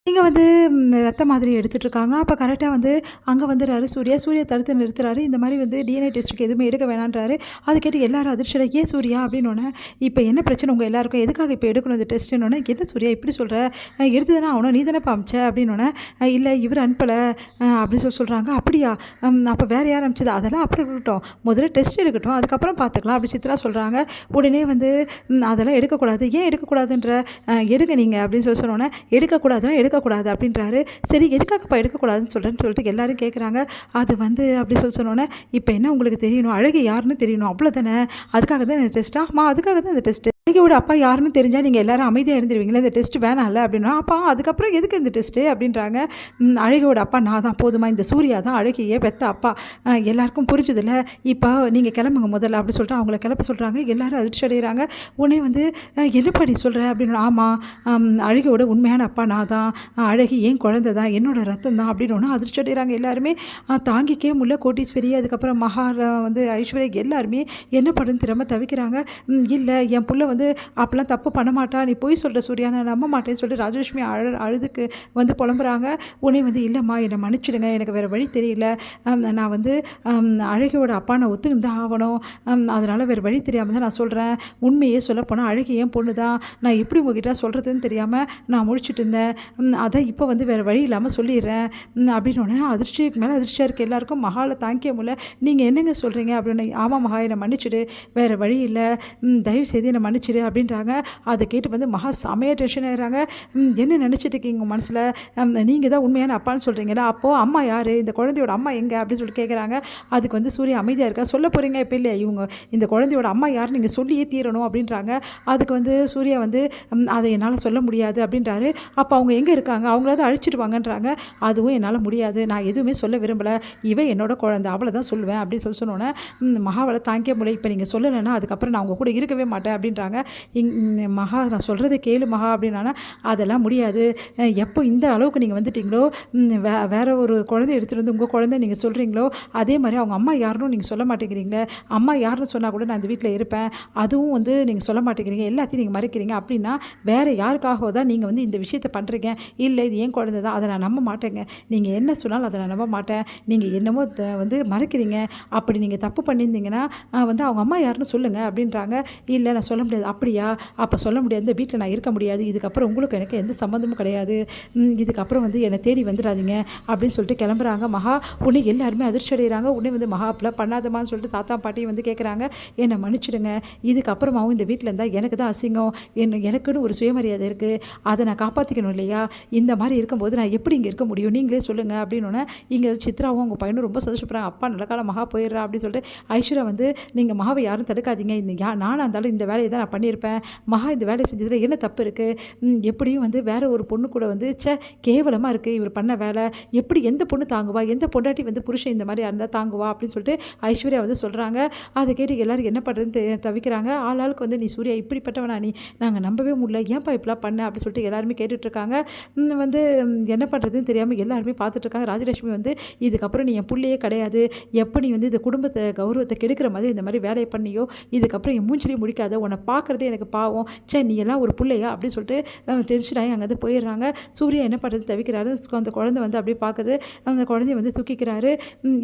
இங்க வந்து ரத்த மாதிரி எடுத்துட்டுருக்காங்க. அப்ப கரெக்ட்டா வந்து அங்க வந்துறாரு சூர்யா. சூர்யா தடுத்து நிறுத்துறாரு. இந்த மாரி வந்து டிஎன்ஏ டெஸ்ட்டுக்கு எதுவுமே எடுக்க வேணான்றாரு. அத கேட்டு எல்லாரும் அதிர்ச்சியில "ஏன் சூர்யா?" அப்படின்னோனே, "இப்ப என்ன பிரச்சனை உங்க எல்லாருக்கும்? எதுக்காக இப்ப எடுக்கணும் இந்த டெஸ்ட்டுன்னோனே?" "என்ன சூர்யா இப்படி சொல்ற? எடுத்து தானே ஆவணும். நீ தானேப்பா அனுப்பிச்ச." அப்படின்னோனே, "இல்ல இவரு அனுப்பல" அப்படின்னு சொல்றாங்க. "அப்படியா? அப்ப வேற யார் அனுப்பிச்சது?" "அதெல்லாம் அப்புறம் இருக்கட்டும். முதல்ல டெஸ்ட் எடுக்கட்டும். அதுக்கப்புறம் பார்த்துக்கலாம்." அப்படி சித்ரா சொல்றாங்க. உடனே வந்து "அதெல்லாம் எடுக்கக்கூடாது." "ஏன் எடுக்கக்கூடாதுன்ற?" "எடுங்க நீங்க." அப்படின்னு சொன்னோனே, "எடுக்கக்கூடாதுன்னா எடுக்கக்கூடாது அப்படின்றாரு. சரி எதுக்காகப்பா எடுக்கக்கூடாதுன்னு சொல்றேன்னு சொல்லிட்டு எல்லாரும் கேட்குறாங்க. அது வந்து அப்படி சொன்னோனே, "இப்ப என்ன உங்களுக்கு தெரியணும்? அழகு யாருன்னு தெரியணும். அவ்வளோதானே? அதுக்காக தான் இந்த டெஸ்ட்டா?" "ஆமா அதுக்காக தான் இந்த டெஸ்ட்டு." "அழகியோட அப்பா யாருன்னு தெரிஞ்சா நீங்க எல்லாரும் அமைதியா இருந்துருவீங்களா? இந்த டெஸ்ட் வேணாம்ல." அப்படின்னா, "அப்பா அதுக்கப்புறம் எதுக்கு இந்த டெஸ்ட்டு?" அப்படின்றாங்க. "அழகியோட அப்பா நான் தான் போதுமா? இந்த சூர்யா தான் அழகிய பெத்த அப்பா. எல்லாருக்கும் புரிஞ்சுதுல்ல. இப்ப நீங்க கிளம்புங்க முதல்ல." அப்படி சொல்லிட்டு அவங்கள கிளப்ப சொல்றாங்க. எல்லாரும் அதிர்ச்சி அடையிறாங்க. உடனே வந்து "என்னப்பா நீ சொல்ற?" அப்படின்னு. "ஆமா அழகியோட உண்மையான அப்பா நான் தான். அழகி என் குழந்தை தான். என்னோட ரத்தம் தான்." அப்படின்னோன அதிர்ச்சி அடைகிறாங்க எல்லாருமே. தாங்கிக்கவே முடியல. கோட்டீஸ்வரி, அதுக்கப்புறம் வந்து ஐஸ்வர்யா எல்லாருமே என்ன பண்ணுறதுன்னு தெரியாம தவிக்கிறாங்க. "இல்ல என் புள்ள வந்து அப்பலாம் தப்பு பண்ண மாட்டா. நீ பொய் சொல்ற சூர்யா. நான் நம்ப மாட்டேன்னு" சொல்லிட்டு ராஜலட்சுமி அழுதுக்கு வந்து புலம்புறாங்க. உடனே வந்து "இல்லம்மா என்னை மன்னிச்சிடுங்க. எனக்கு வேற வழி தெரியல. நான் வந்து அழகியோட அப்பா நான் ஒத்துக்கிட்டு தான் ஆவணும். அதனால வேற வழி தெரியாம தான் நான் சொல்றேன். உண்மையே சொல்லப்போனா அழகி என் பொண்ணு தான். நான் எப்படி உங்ககிட்ட சொல்றதுன்னு தெரியாம நான் முழிச்சுட்டு இருந்தேன். அதான் இப்போ வந்து வேற வழி இல்லாம சொல்லிடுறேன்." அப்படின்னோனே அதிர்ச்சிக்கு மேல அதிர்ச்சியா இருக்கு எல்லாருக்கும். மகால தாங்கிக்க முடியல. "நீங்க என்னங்க சொல்றீங்க?" அப்படின்னு. "ஆமா மகா என்னை மன்னிச்சிடு. வேற வழி இல்ல. தயவு செய்து என்னை மன்னிச்சிடு." அப்படின்றாங்க. அத கேட்டு வந்து மகா செமையா டென்ஷன் ஆயிடுறாங்க. "என்ன நினைச்சிட்டு இருக்கீங்க உங்க மனசுல? நீங்க தான் உண்மையான அப்பான்னு சொல்றீங்கல்ல. அப்போ அம்மா யாரு? இந்த குழந்தையோட அம்மா எங்க?" அப்படின்னு சொல்லிட்டு கேட்குறாங்க. அதுக்கு வந்து சூர்யா அமைதியா இருக்கா. "சொல்ல போறீங்க இப்ப இல்ல. இவங்க இந்த குழந்தையோட அம்மா யாருன்னு நீங்க சொல்லியே தீரணும்." அப்படின்றாங்க. அதுக்கு வந்து சூர்யா வந்து "அத என்னால சொல்ல முடியாது." அப்படின்றாரு. "அப்ப அவங்க எங்க இருக்காங்க? அவங்களாவது அழைச்சிட்டு வாங்கன்றாங்க." "அதுவும் என்னால முடியாது. நான் எதுவுமே சொல்ல விரும்பல. இவ என்னோட குழந்தை. அவள தான் சொல்லுவேன்." அப்படின்னு சொன்னோனே மகாவால தாங்கிக்க முடியல. "இப்ப நீங்க சொல்லலைன்னா அதுக்கப்புறம் நான் உங்க கூட இருக்கவே மாட்டேன்." அப்படின்றாங்க. மகா "நான் சொல்றத கேளு மகா." அப்படின்னானா, "அதெல்லாம் முடியாது. எப்போ இந்த அளவுக்கு நீங்க வந்துட்டீங்களோ, வேற ஒரு குழந்தைய எடுத்துட்டு வந்து உங்க குழந்தை நீங்க சொல்றீங்களோ, அதே மாரி அவங்க அம்மா யாருன்னும் நீங்க சொல்ல மாட்டேங்கிறீங்களே. அம்மா யாருன்னு சொன்னா கூட நான் இந்த வீட்ல இருப்பேன். அதுவும் வந்து நீங்க சொல்ல மாட்டேங்கிறீங்க. எல்லாத்தையும் நீங்க மறைக்கிறீங்க. அப்படின்னா வேற யாருக்காகவோ தான் நீங்க வந்து இந்த விஷயத்த பண்றீங்க. இல்ல இது என் குழந்தை தான். அத நான் நம்ப மாட்டேங்க. நீங்க என்ன சொன்னாலும் அத நான் நம்ப மாட்டேன். நீங்க என்னமோ வந்து மறைக்கிறீங்க. அப்படி நீங்க தப்பு பண்ணியிருந்தீங்கன்னா, வந்து அவங்க அம்மா யாருன்னு சொல்லுங்க." அப்படின்றாங்க. "இல்ல நான் சொல்ல முடியாது." "அப்படியா? அப்ப சொல்ல முடியாது. இந்த வீட்ல நான் இருக்க முடியாது. இதுக்கப்புறம் உங்களுக்கு எனக்கு எந்த சம்மந்தமும் கிடையாது. இதுக்கப்புறம் வந்து என்னை தேடி வந்துடாதீங்க." அப்படின்னு சொல்லிட்டு கிளம்புறாங்க மகா. உடனே எல்லாருமே அதிர்ச்சி அடைகிறாங்க. உடனே வந்து "மகா அப்படிலாம் பண்ணாதம்மான்னு" சொல்லிட்டு தாத்தா பாட்டியும் வந்து கேட்குறாங்க. "என்னை மன்னிச்சிடுங்க. இதுக்கப்புறமாவும் இந்த வீட்ல இருந்தா எனக்கு தான் அசிங்கம். எனக்குன்னு ஒரு சுயமரியாதை இருக்கு. அத நான் காப்பாத்திக்கணும் இல்லையா? இந்த மாரி இருக்கும்போது நான் எப்படி இங்க இருக்க முடியும்? நீங்களே சொல்லுங்க." அப்படின்னோனே இங்க சித்ராவும் அவங்க பையனும் ரொம்ப சந்தோஷப்படுறாங்க. "அப்பா நல்ல காலம் மகா போயிடுறா." அப்படின்னு சொல்லிட்டு ஐஸ்வர்யா வந்து "நீங்க மகாவ யாரும் தடுக்காதீங்க. நானா இருந்தாலும் இந்த வேலைய தான் நான் பண்ணியிருப்பேன். மகா இந்த வேலைய செஞ்சதுல என்ன தப்பு இருக்கு? எப்படியும் வந்து வேற ஒரு பொண்ணு கூட வந்து கேவலமா இருக்கு இவர் பண்ண வேலை. எப்படி எந்த பொண்ணு தாங்குவா? எந்த பொண்டாட்டி வந்து புருஷன் இந்த மாரி இருந்தா தாங்குவா?" அப்படின்னு சொல்லிட்டு ஐஸ்வர்யா வந்து சொல்றாங்க. அத கேட்டு எல்லாரும் என்ன பண்றதுன்னு தவிக்கிறாங்க. ஆளாளுக்கு வந்து "நீ சூர்யா இப்படிப்பட்டவனா நீ? நாங்க நம்பவே முடியல. ஏன்பா இப்படிலாம் பண்ண?" அப்படின்னு சொல்லிட்டு எல்லாருமே கேட்டுட்டு இருக்காங்க. வந்து என்ன பண்றதுன்னு தெரியாம எல்லாருமே பார்த்துட்டு இருக்காங்க. ராஜலட்சுமி வந்து "இதுக்கப்புறம் நீ என் புள்ளையே கிடையாது. எப்ப நீ வந்து இந்த குடும்பத்த கௌரவத்த கெடுக்கிற மாதிரி இந்த மாரி வேலைய பண்ணியோ, இதுக்கப்புறம் என் மூஞ்சிலயும் முழிக்காத. உன்ன பார்க்குறதே எனக்கு பாவம். நீ எல்லாம் ஒரு புள்ளையா?" அப்படின்னு சொல்லிட்டு டென்ஷன் ஆகி அங்கேருந்து போயிடுறாங்க. சூர்யா என்ன பண்ணுறது தவிக்கிறாரு. அந்த குழந்தை வந்து அப்படியே பார்க்குது. அந்த குழந்தைய வந்து தூக்கிக்கிறாரு.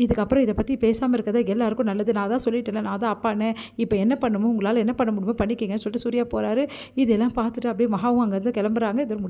"இதுக்கப்புறம் இத பத்தி பேசாம இருக்கிறது எல்லாருக்கும் நல்லது. நான் தான் சொல்லிட்டேன்ல, நான் தான் அப்பான்னு. இப்ப என்ன பண்ணணுமோ உங்களால என்ன பண்ண முடியுமோ பண்ணிக்கங்கன்னு" சொல்லிட்டு சூர்யா போறாரு. இதெல்லாம் பார்த்துட்டு அப்படியே மகாவும் அங்கேருந்து கிளம்புறாங்க. இதோட முடியுது.